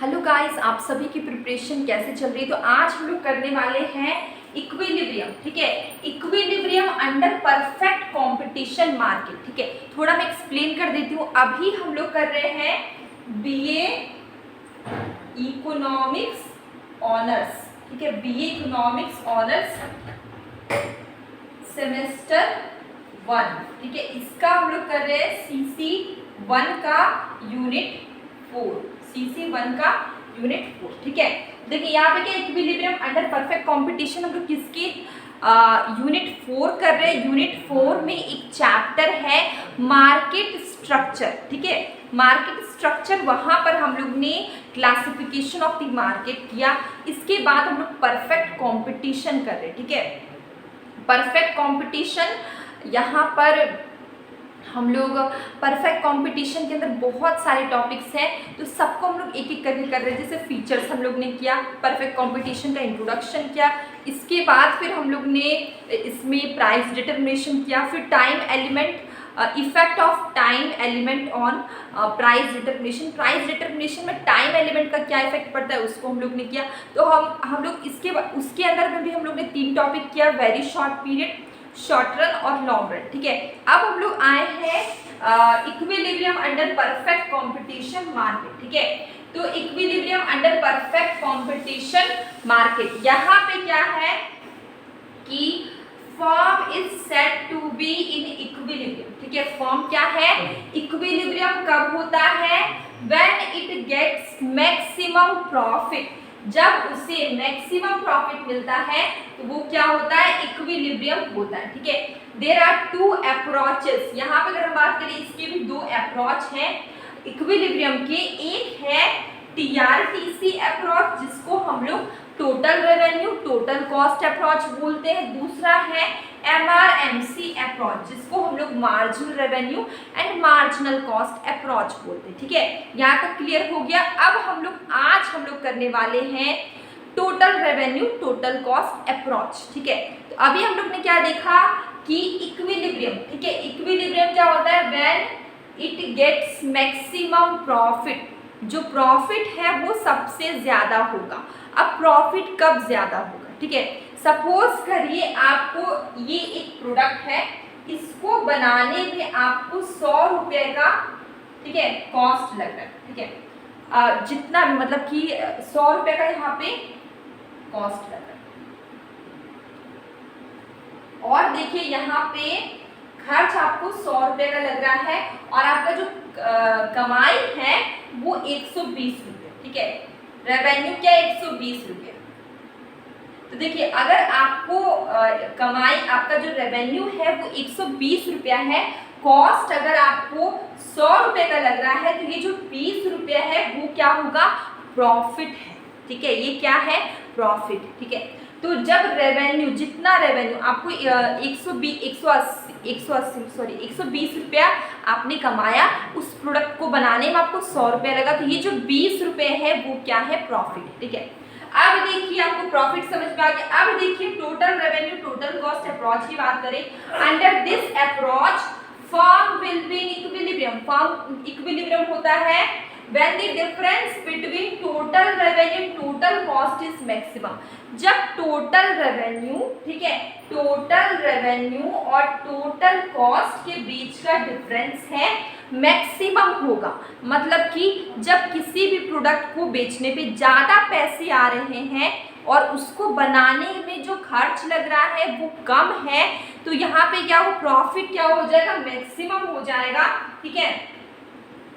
Hello guys, आप सभी की प्रिपरेशन कैसे चल रही है। तो आज हम लोग करने वाले हैं इक्विलिब्रियम। ठीक है, equilibrium under perfect competition market. ठीक है, थोड़ा मैं एक्सप्लेन कर देती हूँ। अभी हम लोग कर रहे हैं बीए इकोनॉमिक्स ऑनर्स। ठीक है, बीए इकोनॉमिक्स ऑनर्स सेमेस्टर 1। ठीक है, इसका हम लोग कर रहे हैं CC1 का यूनिट 4। CC1 का यूनिट 4। ठीक है, देखिए यहाँ पे क्या इक्विलिब्रियम अंडर परफेक्ट कंपटीशन हम लोग किसकी यूनिट 4 कर रहे हैं। यूनिट 4 में एक चैप्टर है मार्केट स्ट्रक्चर। ठीक है, मार्केट स्ट्रक्चर वहां पर हम लोग ने क्लासिफिकेशन ऑफ द मार्केट किया। इसके बाद हम लोग परफेक्ट कंपटीशन कर रहे हैं। ठीक है, परफेक्ट कंपटीशन यहाँ पर हम लोग परफेक्ट कंपटीशन के अंदर बहुत सारे टॉपिक्स हैं, तो सबको हम लोग एक एक करके कर रहे हैं। जैसे फीचर्स हम लोग ने किया, परफेक्ट कंपटीशन का इंट्रोडक्शन किया, इसके बाद फिर हम लोग ने इसमें प्राइस डिटर्मिनेशन किया, फिर time element, effect of time element on price determination. Price determination में टाइम एलिमेंट का क्या इफेक्ट पड़ता है उसको हम लोग ने किया। तो हम लोग उसके अंदर में भी हम लोग ने 3 टॉपिक किया, very short period, short run और लॉन्ग रन। ठीक है, अब हम लोग आए हैं equilibrium under perfect competition market. ठीक है, तो equilibrium under perfect competition market, यहाँ पे क्या है कि firm is set to be in equilibrium. ठीक है, फर्म क्या है, इक्विलिब्रियम कब होता है, when it gets maximum profit. जब उसे मैक्सिमम प्रॉफिट मिलता है तो वो क्या होता है, इक्विलिब्रियम होता है। ठीक है, देयर आर 2 अप्रोचेस। यहाँ पे अगर हम बात करें, इसके भी 2 अप्रोच हैं इक्विलिब्रियम के। एक है TRTC अप्रोच, जिसको हम लोग total revenue total cost approach बोलते हैं। दूसरा है MRMC अप्रोच, जिसको हम लोग marginal revenue and marginal cost approach बोलते हैं। ठीक है, यहाँ तक क्लियर हो गया। अब आज हम लोग करने वाले हैं total revenue total cost approach. ठीक है, तो अभी हम लोग ने क्या देखा कि इक्विलिब्रियम। ठीक है, इक्विलिब्रियम क्या होता है, when it gets maximum profit. जो प्रॉफिट है वो सबसे ज्यादा होगा। अब प्रॉफिट कब ज्यादा होगा, ठीक है, सपोज करिए आपको ये एक प्रोडक्ट है, इसको बनाने में आपको 100 रुपये का, ठीक है, कॉस्ट लग रहा है। ठीक है, जितना भी मतलब कि 100 रुपये का यहाँ पे कॉस्ट लग रहा है, और देखिए यहाँ पे खर्च आपको 100 रुपये का लग रहा है, और आपका जो कमाई है वो 120 रुपये। ठीक है, रेवेन्यू क्या 120 रुपये। तो देखिए अगर आपको कमाई, आपका जो रेवेन्यू है वो 120 रुपया है, कॉस्ट अगर आपको 100 रुपये का लग रहा है, तो ये जो 20 रुपये है वो क्या होगा, प्रॉफिट है। ठीक है, ये क्या है, प्रॉफिट। ठीक है, तो जब रेवेन्यू, जितना रेवेन्यू आपको 120 रुपया आपने कमाया, उस प्रोडक्ट को बनाने में आपको 100 रुपया लगा, तो ये जो 20 रुपये है वो क्या है, प्रॉफिट। ठीक है, अब देखिए आपको प्रॉफिट समझ में आ गया। अब देखिए total revenue total cost approach की बात करें। Under this approach firm will be in equilibrium. Firm equilibrium होता है when the difference between total revenue total cost is maximum। जब टोटल रेवेन्यू, ठीक है, टोटल रेवेन्यू और टोटल कॉस्ट के बीच का डिफरेंस है मैक्सिमम होगा। मतलब कि जब किसी भी प्रोडक्ट को बेचने पे ज़्यादा पैसे आ रहे हैं और उसको बनाने में जो खर्च लग रहा है वो कम है, तो यहाँ पे क्या हो, प्रॉफिट क्या हो जाएगा, मैक्सिमम हो जाएगा। ठीक है,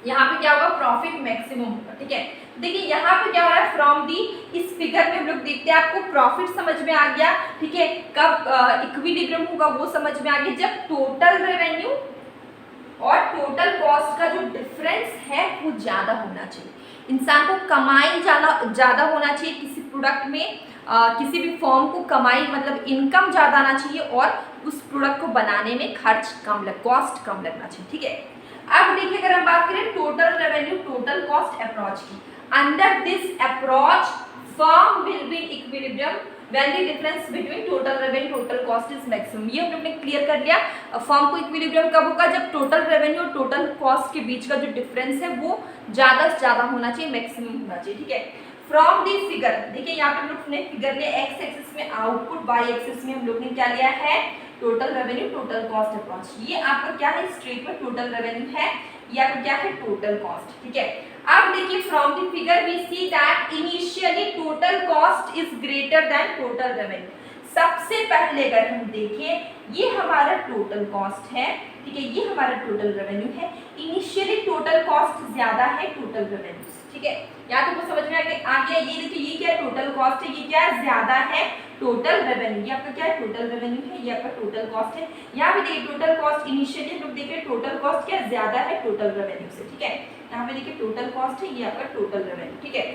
यहाँ पे क्या होगा, प्रॉफिट मैक्सिमम होगा। ठीक है, देखिए यहाँ पे क्या हो रहा है, फ्रॉम दी, इस फिगर में हम लोग देखते हैं, आपको प्रॉफिट समझ में आ गया। ठीक है, कब इक्विलिब्रियम होगा वो समझ में आ गया, जब टोटल रेवेन्यू और टोटल कॉस्ट का जो डिफरेंस है वो ज्यादा होना चाहिए। इंसान को कमाई ज्यादा होना चाहिए किसी प्रोडक्ट में, किसी भी फर्म को कमाई मतलब इनकम ज्यादा आना चाहिए, और उस प्रोडक्ट को बनाने में खर्च कम कॉस्ट कम लगना चाहिए। ठीक है, अब देखिए अगर हम बात करें total revenue total cost approach की, under this approach firm will be in equilibrium when the difference between total revenue total cost is maximum. ये हम लोग ने क्लियर कर लिया। फर्म को इक्विलिब्रियम कब होगा, जब टोटल रेवेन्यू और टोटल कॉस्ट के बीच का जो डिफरेंस है वो ज्यादा से ज्यादा होना चाहिए, मैक्सिमम होना चाहिए, ठीक है। फ्रॉम दी फिगर, देखिए यहाँ पे हम लोग ने फिगर लिया, एक्स एक्सिस में आउटपुट, वाई एक्सिस में हम लोग ने क्या लिया है, total revenue total cost approach. ये आपका क्या है, स्ट्रेट में टोटल रेवेन्यू है, ये आपका क्या है, टोटल कॉस्ट, ठीक है। अब देखिए from the figure we see that initially total cost is greater than total revenue. सबसे पहले अगर हम देखें, ये हमारा टोटल कॉस्ट है, ठीक है, ये हमारा टोटल रेवेन्यू है। इनिशियली टोटल कॉस्ट ज्यादा है टोटल रेवेन्यू, ठीक है। या तो कुछ समझ में आ गया। ये देखिए ये क्या टोटल कॉस्ट है, ये क्या है, ज्यादा है टोटल रेवेन्यू। ये आपका क्या है, टोटल रेवेन्यू है, ये आपका टोटल कॉस्ट है। यहाँ पे देखिए टोटल कॉस्ट इनिशियली हम लोग देख रहे हैं, टोटल कॉस्ट क्या ज्यादा है टोटल रेवेन्यू से, ठीक है। यहाँ पे देखिए टोटल कॉस्ट है, ये आपका टोटल रेवेन्यू, ठीक है।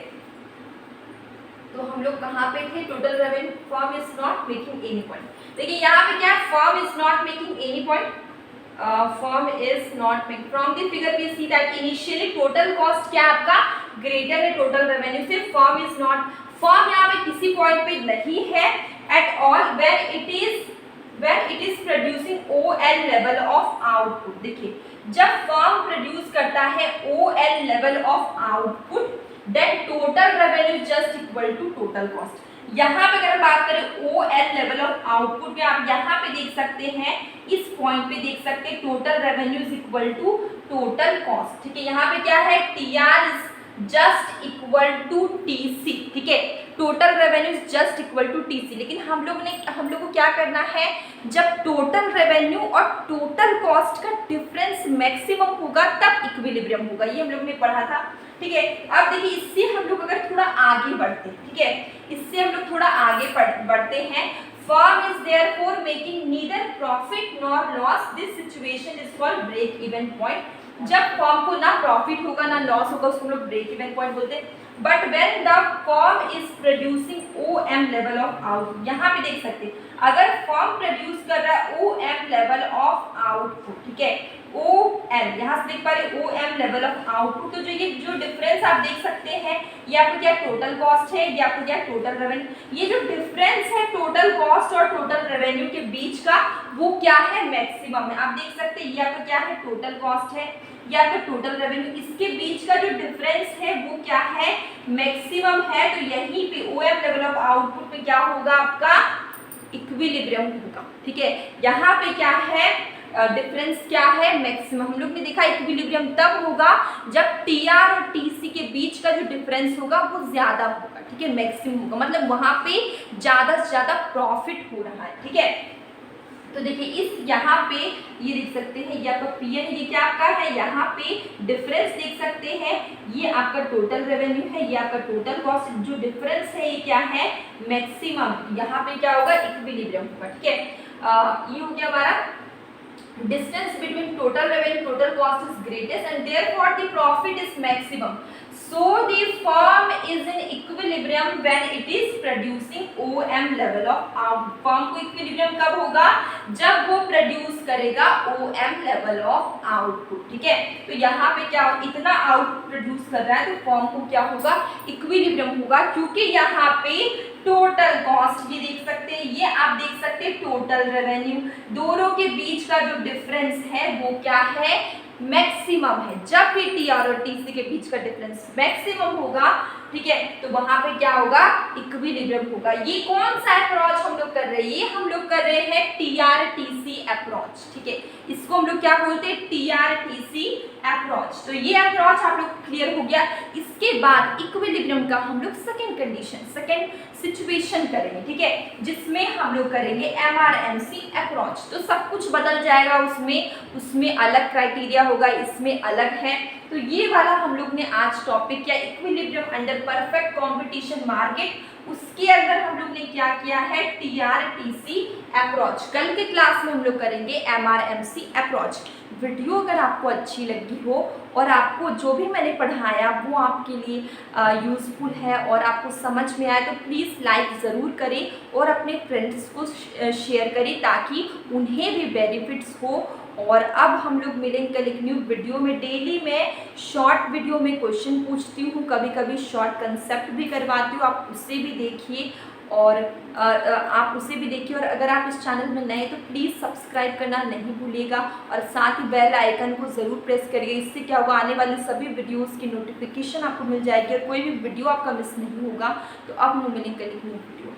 तो हम लोग कहाँ पे थे, total revenue, firm is not making any point. देखिए यहाँ पे क्या है, firm is not making any point, firm is not making, from the figure we see that initially total cost क्या आपका greater है total revenue से, firm is not, firm यहाँ पे किसी point पे नहीं है at all when it is producing OL level of output। देखिए जब firm produce करता है OL level of output then total revenue just equal to total cost। यहाँ पे अगर बात करें OL लेवल ऑफ आउटपुट में, आप यहाँ पे देख सकते हैं, इस पॉइंट पे देख सकते हैं total revenue is equal to total cost, ठीक है। यहाँ पे क्या है, TR is just equal to TC, ठीक है, total revenue is just equal to TC। लेकिन हम लोग को क्या करना है, जब टोटल रेवेन्यू और टोटल कॉस्ट का डिफरेंस मैक्सिमम होगा तब इक्विलिब्रियम होगा, ये हम लोग ने पढ़ा था, ठीक है। अब देखिए इससे हम लोग अगर थोड़ा आगे बढ़ते हैं, ठीक है, इससे हम लोग थोड़ा आगे बढ़ते हैं, firm is therefore making neither profit nor loss, this situation is called break even point. जब फर्म को ना प्रॉफिट होगा ना लॉस होगा उसको हम लोग ब्रेक इवन पॉइंट बोलते हैं। But when the firm is producing OM level of output, यहाँ पे देख सकते हैं अगर फर्म प्रोड्यूस कर रहा है OM लेवल ऑफ आउटपुट, ठीक है, OM यहाँ से देख पा रहे OM लेवल ऑफ आउटपुट, तो जो डिफरेंस आप देख सकते हैं, ये आपको क्या टोटल कॉस्ट है, ये आपको क्या टोटल रेवेन्यू। ये जो डिफरेंस है टोटल कॉस्ट और टोटल रेवेन्यू के बीच का वो क्या है, मैक्सिमम है। आप देख सकते हैं ये आपका क्या है, टोटल कॉस्ट है, ये आपका टोटल रेवेन्यू, इसके बीच का जो डिफरेंस है वो क्या है, मैक्सिमम है। तो यहीं पे OM लेवल ऑफ आउटपुट में क्या होगा, आपका इक्विलिब्रियम होगा, ठीक है। यहाँ पे क्या है, डिफरेंस क्या है, मैक्सिमम। हम लोग ने देखा इक्विलिब्रियम तब होगा जब TR और TC के बीच का जो डिफरेंस होगा वो ज्यादा होगा, ठीक है, मैक्सिमम होगा, मतलब वहां पे ज्यादा से ज्यादा प्रॉफिट हो रहा है, ठीक है। तो देखिए इस यहाँ पे ये देख सकते हैं, ये आपका PN, ये क्या आपका है, यहाँ पे डिफरेंस देख सकते हैं, ये आपका टोटल रेवेन्यू है, ये आपका टोटल कॉस्ट, जो डिफरेंस है ये क्या है, मैक्सिमम। यहाँ पे क्या होगा, इक्विलिब्रियम होगा, ठीक है। ये हो गया हमारा distance between total revenue total cost is greatest and therefore the profit is maximum, so the firm is in equilibrium when it is producing OM level of output। firm को equilibrium कब होगा, जब वो प्रोड्यूस करेगा OM level of output, ठीक है। तो यहाँ पे क्या इतना आउटपुट प्रोड्यूस कर रहा है तो फर्म को क्या होगा, इक्विलिब्रियम होगा, क्योंकि यहाँ पे टोटल कॉस्ट ये देख सकते हैं, ये आप देख सकते हैं टोटल रेवेन्यू, दोनों के बीच का जो डिफरेंस है वो क्या है, मैक्सिमम है। जब भी TR और TC के बीच का डिफरेंस मैक्सिमम होगा, ठीक है, तो वहां पे क्या होगा, इक्विलिब्रियम होगा। ये कौन सा अप्रोच हम लोग कर रहे हैं, ये हम लोग कर रहे हैं TR TC अप्रोच, ठीक है, इसको हम लोग क्या बोलते हैं, TR TC अप्रोच। तो ये अप्रोच आप लोग क्लियर हो गया। इसके बाद इक्विलिब्रियम का हम लोग सेकेंड कंडीशन, सेकेंड सिचुएशन करेंगे, ठीक है, जिसमें हम लोग करेंगे MRMC अप्रोच। तो सब कुछ बदल जाएगा, उसमें अलग क्राइटेरिया होगा, इसमें अलग है। तो ये वाला हम लोग ने आज टॉपिक किया, equilibrium under perfect competition market. उसके अंदर हम लोग ने क्या किया है, TR TC अप्रोच। कल के क्लास में हम लोग करेंगे MRMC अप्रोच। वीडियो अगर आपको अच्छी लगी हो और आपको जो भी मैंने पढ़ाया वो आपके लिए यूज़फुल है और आपको समझ में आए तो प्लीज़ लाइक ज़रूर करें और अपने फ्रेंड्स को शेयर करें ताकि उन्हें भी बेनिफिट्स हो। और अब हम लोग मिलेंगे कल एक न्यू वीडियो में। डेली मैं शॉर्ट वीडियो में क्वेश्चन पूछती हूँ, कभी कभी शॉर्ट कंसेप्ट भी करवाती हूँ, आप उससे भी देखिए और और अगर आप इस चैनल में नए तो प्लीज़ सब्सक्राइब करना नहीं भूलिएगा और साथ ही बेल आइकन को ज़रूर प्रेस करिए। इससे क्या होगा, आने वाली सभी वीडियोस की नोटिफिकेशन आपको मिल जाएगी और कोई भी वीडियो आपका मिस नहीं होगा। तो अब मिलेंगे कल एक न्यू वीडियो।